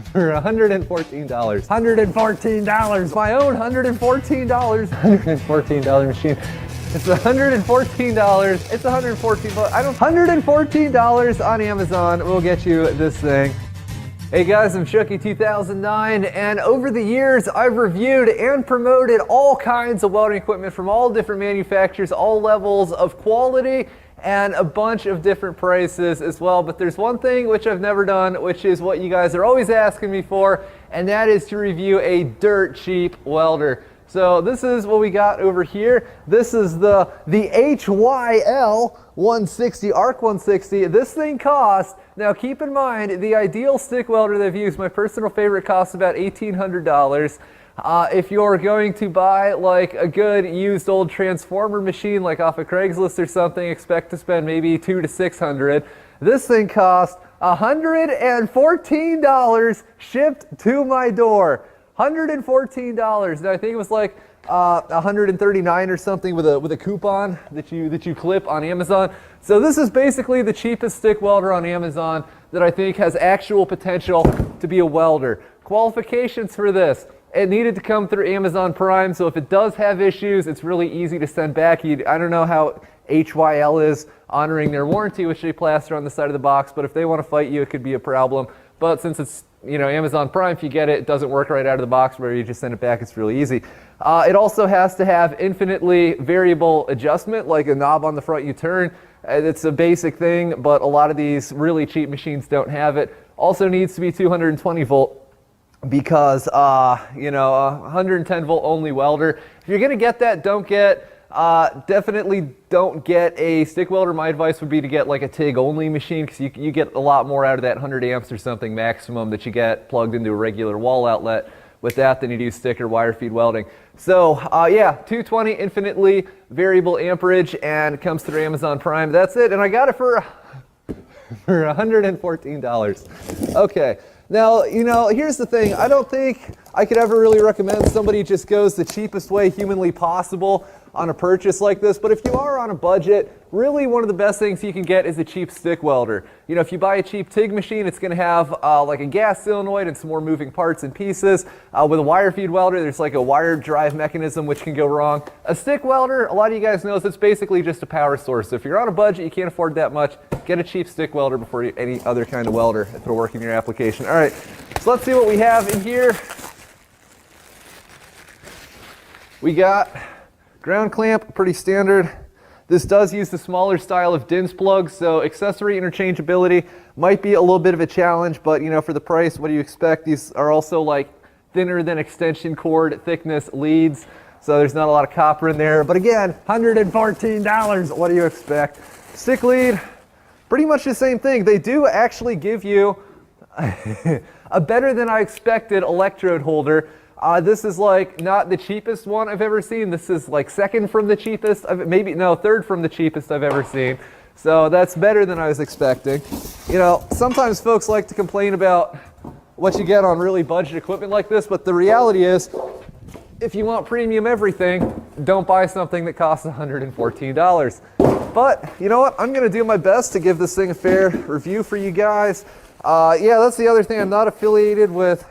for $114. $114. My own $114. $114 machine. It's $114. It's $114. $114 on Amazon will get you this thing. Hey guys, I'm Chucky 2009, and over the years I've reviewed and promoted all kinds of welding equipment from all different manufacturers, all levels of quality, and a bunch of different prices as well. But there's one thing which I've never done, which is what you guys are always asking me for, and that is to review a dirt cheap welder. So this is what we got over here. This is the HYL 160, ARC 160. This thing costs, now keep in mind, the ideal stick welder that I've used, my personal favorite, costs about $1,800. If you're going to buy like a good used old transformer machine like off of Craigslist or something, expect to spend maybe $200 to $600. This thing costs $114 shipped to my door. $114. Now I think it was like $139 or something with a coupon that you clip on Amazon. So this is basically the cheapest stick welder on Amazon that I think has actual potential to be a welder. Qualifications for this: it needed to come through Amazon Prime, so if it does have issues, it's really easy to send back. I don't know how HYL is honoring their warranty, which they plaster on the side of the box, but if they want to fight you, it could be a problem. But since it's, you know, Amazon Prime, if you get it, it doesn't work right out of the box where you just send it back. It's really easy. It also has to have infinitely variable adjustment, like a knob on the front you turn. It's a basic thing, but a lot of these really cheap machines don't have it. Also needs to be 220 volt because, you know, 110 volt only welder. If you're going to get that, definitely don't get a stick welder. My advice would be to get like a TIG only machine, because you get a lot more out of that 100 amps or something maximum that you get plugged into a regular wall outlet with that than you do stick or wire feed welding. So yeah, 220 infinitely variable amperage, and it comes through Amazon Prime. That's it, and I got it for $114. Okay. Now, you know, here's the thing. I don't think I could ever really recommend somebody just goes the cheapest way humanly possible on a purchase like this, but if you are on a budget, really one of the best things you can get is a cheap stick welder. You know, if you buy a cheap TIG machine, it's going to have like a gas solenoid and some more moving parts and pieces. With a wire feed welder, there's like a wire drive mechanism which can go wrong. A stick welder, a lot of you guys know, it's basically just a power source. So if you're on a budget, you can't afford that much, get a cheap stick welder before any other kind of welder if it'll work in your application. All right, so let's see what we have in here. We got ground clamp, pretty standard. This does use the smaller style of DINS plug, so accessory interchangeability might be a little bit of a challenge, but you know, for the price, what do you expect? These are also like thinner than extension cord thickness leads, so there's not a lot of copper in there. But again, $114, what do you expect? Stick lead, pretty much the same thing. They do actually give you a better than I expected electrode holder. This is like not the cheapest one I've ever seen. This is like second from the cheapest, third from the cheapest I've ever seen. So that's better than I was expecting. You know, sometimes folks like to complain about what you get on really budget equipment like this, but the reality is, if you want premium everything, don't buy something that costs $114. But you know what? I'm going to do my best to give this thing a fair review for you guys. Yeah, that's the other thing. I'm not affiliated with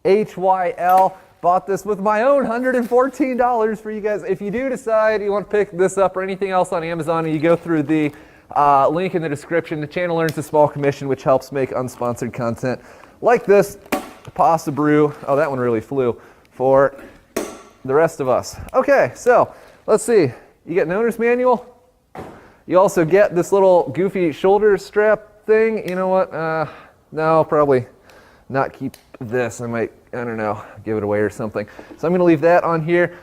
HYL. Bought this with my own $114 for you guys. If you do decide you want to pick this up or anything else on Amazon, and you go through the link in the description, the channel earns a small commission, which helps make unsponsored content like this Pasta Brew. Oh, that one really flew for the rest of us. Okay, so let's see. You get an owner's manual. You also get this little goofy shoulder strap thing. You know what? No, probably not keep this. I might, I don't know, give it away or something. So I'm going to leave that on here.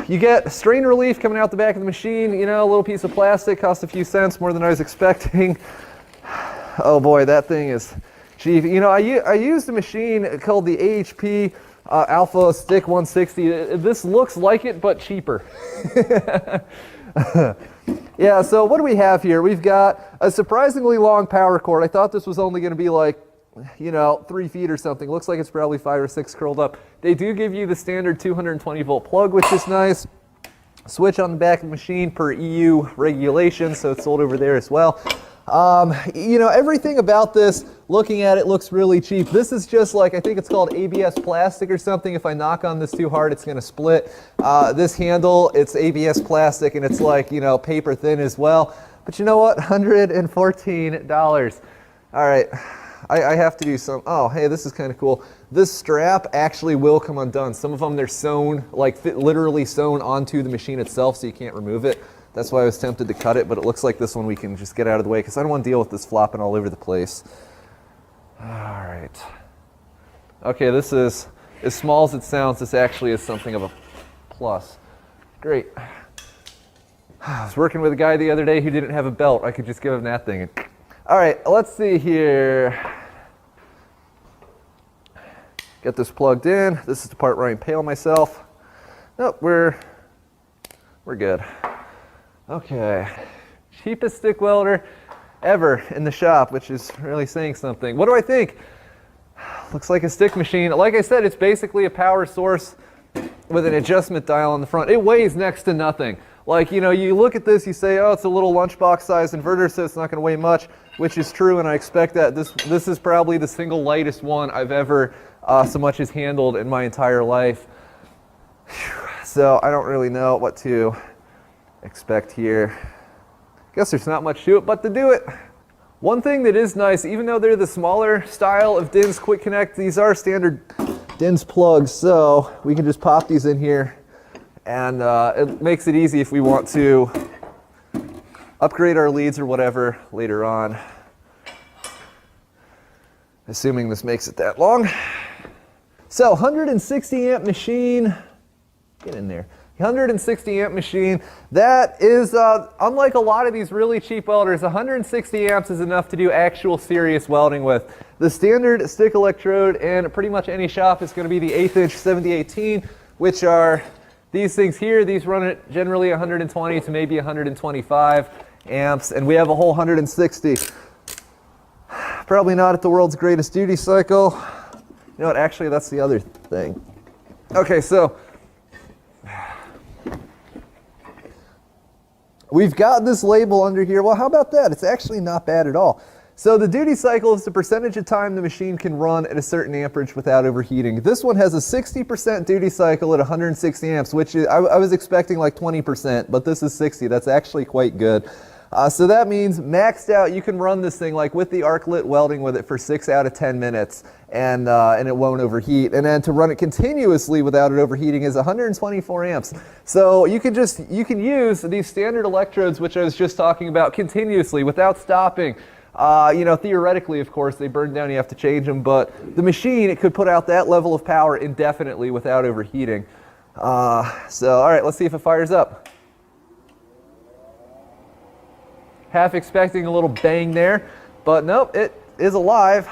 You get strain relief coming out the back of the machine. You know, a little piece of plastic, cost a few cents, more than I was expecting. Oh boy, that thing is cheap. You know, I used a machine called the AHP Alpha Stick 160. This looks like it, but cheaper. Yeah, so what do we have here? We've got a surprisingly long power cord. I thought this was only going to be like, you know, 3 feet or something. Looks like it's probably 5 or 6 curled up. They do give you the standard 220 volt plug, which is nice. Switch on the back of the machine per EU regulation, so it's sold over there as well. You know, everything about this, looking at it, looks really cheap. This is just like, I think it's called ABS plastic or something. If I knock on this too hard, it's going to split. This handle, it's ABS plastic, and it's like, you know, paper thin as well. But you know what? $114. All right. I have to do some, oh, hey, this is kind of cool. This strap actually will come undone. Some of them, they're sewn, like literally sewn onto the machine itself, so you can't remove it. That's why I was tempted to cut it, but it looks like this one we can just get out of the way because I don't want to deal with this flopping all over the place. All right. Okay, this is, as small as it sounds, this actually is something of a plus. Great. I was working with a guy the other day who didn't have a belt. I could just give him that thing. And, all right, let's see here. Get this plugged in. This is the part where I impale myself. Nope, we're good. Okay, cheapest stick welder ever in the shop, which is really saying something. What do I think? Looks like a stick machine. Like I said, it's basically a power source with an adjustment dial on the front. It weighs next to nothing. Like, you know, you look at this, you say, oh, it's a little lunchbox sized inverter, so it's not going to weigh much, which is true, and I expect that. This is probably the single lightest one I've ever so much as handled in my entire life. So I don't really know what to expect here. Guess there's not much to it but to do it. One thing that is nice, even though they're the smaller style of DINS Quick Connect, these are standard DINS plugs, so we can just pop these in here, and it makes it easy if we want to upgrade our leads or whatever later on, assuming this makes it that long. So 160 amp machine, get in there. 160 amp machine. That is, unlike a lot of these really cheap welders, 160 amps is enough to do actual serious welding with. The standard stick electrode in pretty much any shop is going to be the 1/8 inch 7018, which are these things here. These run at generally 120 to maybe 125 amps, and we have a whole 160. Probably not at the world's greatest duty cycle. You know what, actually that's the other thing. Okay, so we've got this label under here. Well, how about that? It's actually not bad at all. So the duty cycle is the percentage of time the machine can run at a certain amperage without overheating. This one has a 60% duty cycle at 160 amps, which is, I was expecting like 20%, but this is 60. That's actually quite good. So that means maxed out, you can run this thing like with the arc lit welding with it for 6 out of 10 minutes, and it won't overheat. And then to run it continuously without it overheating is 124 amps. So you can use these standard electrodes, which I was just talking about, continuously without stopping. You know, theoretically, of course, they burn down, you have to change them, but the machine, it could put out that level of power indefinitely without overheating. So, all right, let's see if it fires up. Half expecting a little bang there, but nope, it is alive.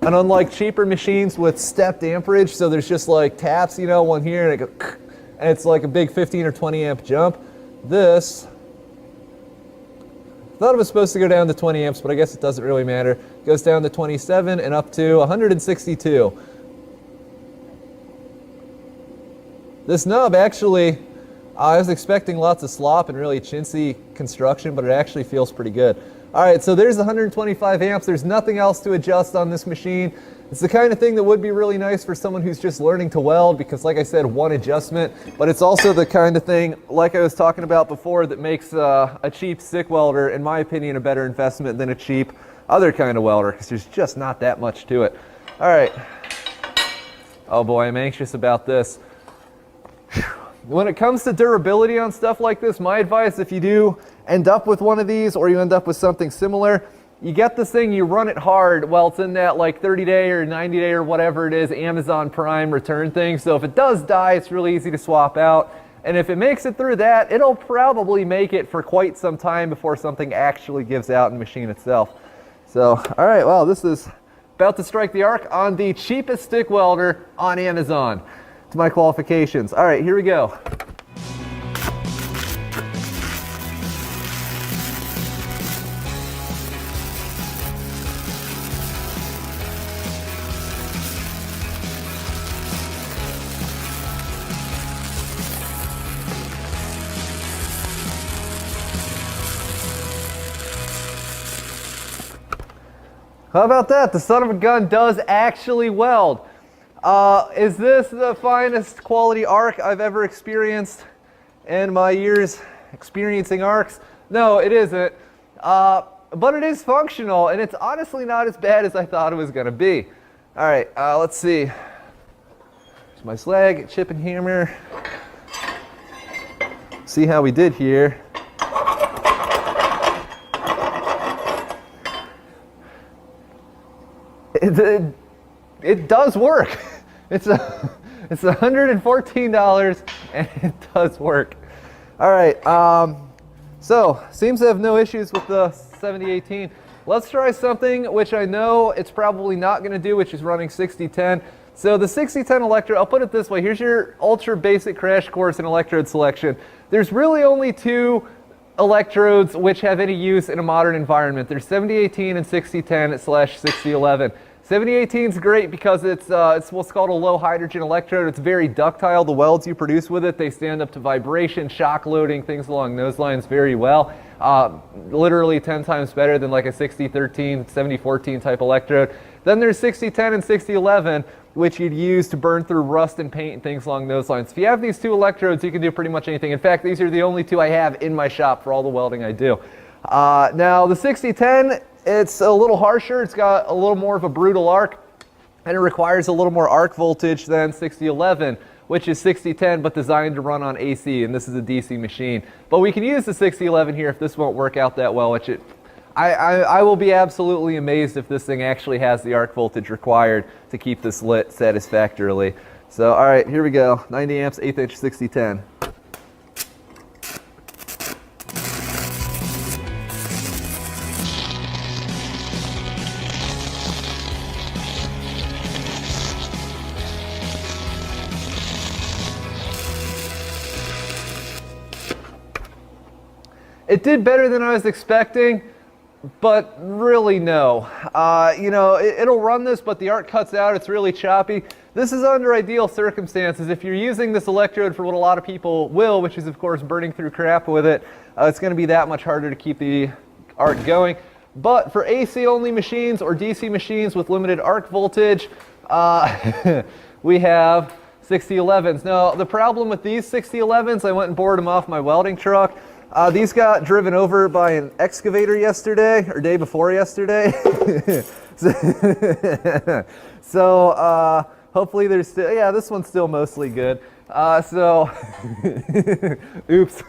And unlike cheaper machines with stepped amperage, so there's just like taps, you know, one here, and it goes, and it's like a big 15 or 20 amp jump. This, I thought it was supposed to go down to 20 amps, but I guess it doesn't really matter. It goes down to 27 and up to 162. This nub actually, I was expecting lots of slop and really chintzy construction, but it actually feels pretty good. All right, so there's 125 amps. There's nothing else to adjust on this machine. It's the kind of thing that would be really nice for someone who's just learning to weld because, like I said, one adjustment, but it's also the kind of thing, like I was talking about before, that makes a cheap stick welder, in my opinion, a better investment than a cheap other kind of welder because there's just not that much to it. All right. Oh boy, I'm anxious about this. When it comes to durability on stuff like this, my advice, if you do end up with one of these or you end up with something similar, you get this thing, you run it hard while it's in that like 30-day or 90-day or whatever it is Amazon Prime return thing. So if it does die, it's really easy to swap out. And if it makes it through that, it'll probably make it for quite some time before something actually gives out in the machine itself. So, all right, well, this is about to strike the arc on the cheapest stick welder on Amazon. To my qualifications. All right, here we go. How about that? The son of a gun does actually weld. Is this the finest quality arc I've ever experienced in my years experiencing arcs? No, it isn't. But it is functional, and it's honestly not as bad as I thought it was going to be. All right, let's see. Here's my slag, chip and hammer. See how we did here. It does work. It's $114 and it does work. All right, so seems to have no issues with the 7018. Let's try something which I know it's probably not going to do, which is running 6010. So the 6010 electrode, I'll put it this way. Here's your ultra basic crash course in electrode selection. There's really only two electrodes which have any use in a modern environment. There's 7018 and 6010/6011. 7018 is great because it's what's called a low hydrogen electrode. It's very ductile. The welds you produce with it, they stand up to vibration, shock loading, things along those lines very well. Literally 10 times better than like a 6013, 7014 type electrode. Then there's 6010 and 6011, which you'd use to burn through rust and paint and things along those lines. If you have these two electrodes, you can do pretty much anything. In fact, these are the only two I have in my shop for all the welding I do. Now the 6010, it's a little harsher. It's got a little more of a brutal arc, and it requires a little more arc voltage than 6011, which is 6010 but designed to run on AC, and this is a DC machine. But we can use the 6011 here if this won't work out that well, which I will be absolutely amazed if this thing actually has the arc voltage required to keep this lit satisfactorily. So all right, here we go. 90 amps, 1/8 inch 6010. It did better than I was expecting, but really no. You know, it'll run this, but the arc cuts out. It's really choppy. This is under ideal circumstances. If you're using this electrode for what a lot of people will, which is of course burning through crap with it, it's going to be that much harder to keep the arc going. But for AC only machines or DC machines with limited arc voltage, we have 6011s. Now the problem with these 6011s, I went and bored them off my welding truck. These got driven over by an excavator yesterday, or day before yesterday. So hopefully there's still, yeah, this one's still mostly good. Oops.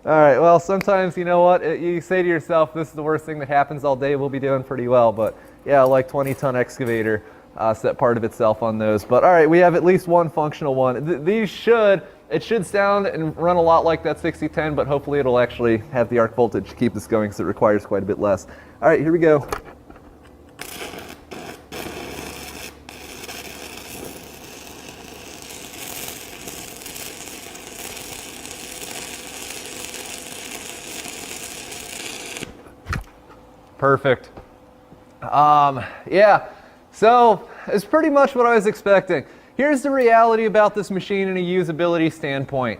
All right, well, sometimes, you know what, you say to yourself, this is the worst thing that happens all day, we'll be doing pretty well. But yeah, like 20-ton excavator set part of itself on those. But all right, we have at least one functional one. It should sound and run a lot like that 6010, but hopefully it'll actually have the arc voltage to keep this going because it requires quite a bit less. All right, here we go. Perfect. Yeah, so it's pretty much what I was expecting. Here's the reality about this machine in a usability standpoint.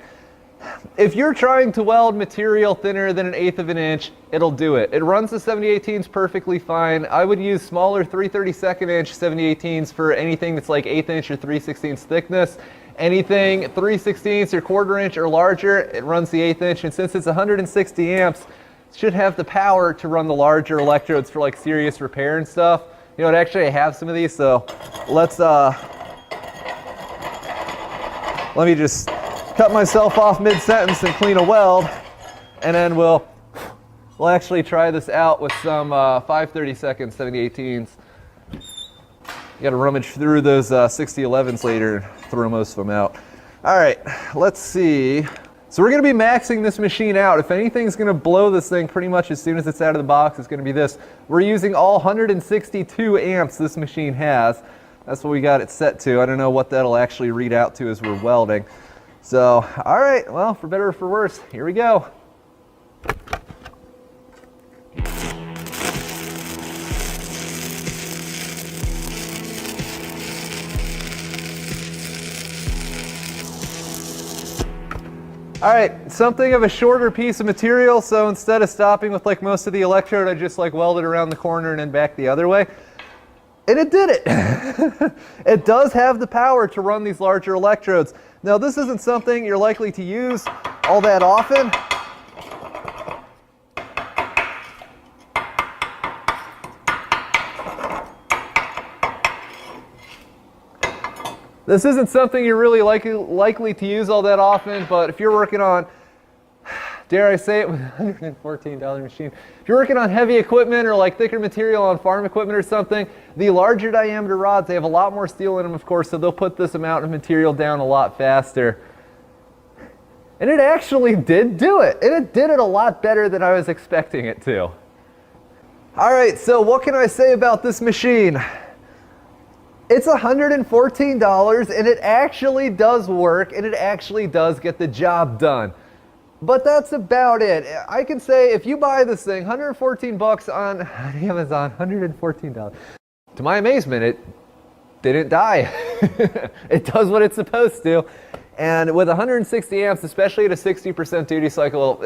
If you're trying to weld material thinner than 1/8 of an inch, it'll do it. It runs the 7018s perfectly fine. I would use smaller 3/32 inch 7018s for anything that's like 1/8 inch or 3/16 thickness. Anything 3/16 or 1/4 inch or larger, it runs the 1/8 inch. And since it's 160 amps, it should have the power to run the larger electrodes for like serious repair and stuff. You know, actually I have some of these, so let me just cut myself off mid-sentence and clean a weld, and then we'll actually try this out with some 5/32 7018s. You got to rummage through those 6011s later and throw most of them out. All right, let's see. So we're going to be maxing this machine out. If anything's going to blow this thing pretty much as soon as it's out of the box, it's going to be this. We're using all 162 amps this machine has. That's what we got it set to. I don't know what that'll actually read out to as we're welding. So, all right, well, for better or for worse, here we go. All right, something of a shorter piece of material, so instead of stopping with like most of the electrode, I just like welded around the corner and then back the other way. And it did it. It does have the power to run these larger electrodes. Now this isn't something you're likely to use all that often. This isn't something you're really likely to use all that often, but if you're working on, dare I say it, with a $114 machine, if you're working on heavy equipment or like thicker material on farm equipment or something, the larger diameter rods, they have a lot more steel in them, of course, so they'll put this amount of material down a lot faster. And it actually did do it. And it did it a lot better than I was expecting it to. All right, so what can I say about this machine? It's $114 and it actually does work and it actually does get the job done. But that's about it. I can say if you buy this thing, 114 bucks on Amazon, $114. To my amazement, it didn't die. It does what it's supposed to. And with 160 amps, especially at a 60% duty cycle,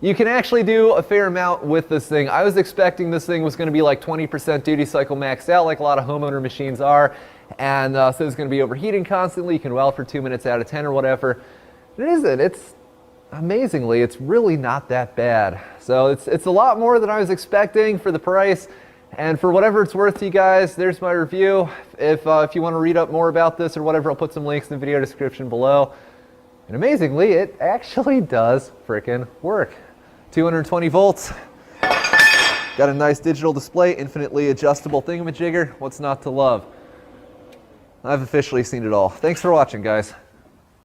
you can actually do a fair amount with this thing. I was expecting this thing was going to be like 20% duty cycle maxed out, like a lot of homeowner machines are. And so it's going to be overheating constantly. You can weld for 2 minutes out of 10 or whatever. It isn't. It's amazingly, it's really not that bad. So it's a lot more than I was expecting for the price. And for whatever it's worth to you guys, there's my review. If you want to read up more about this or whatever, I'll put some links in the video description below. And amazingly, it actually does frickin' work. 220 volts. Got a nice digital display, infinitely adjustable thingamajigger. What's not to love? I've officially seen it all. Thanks for watching, guys.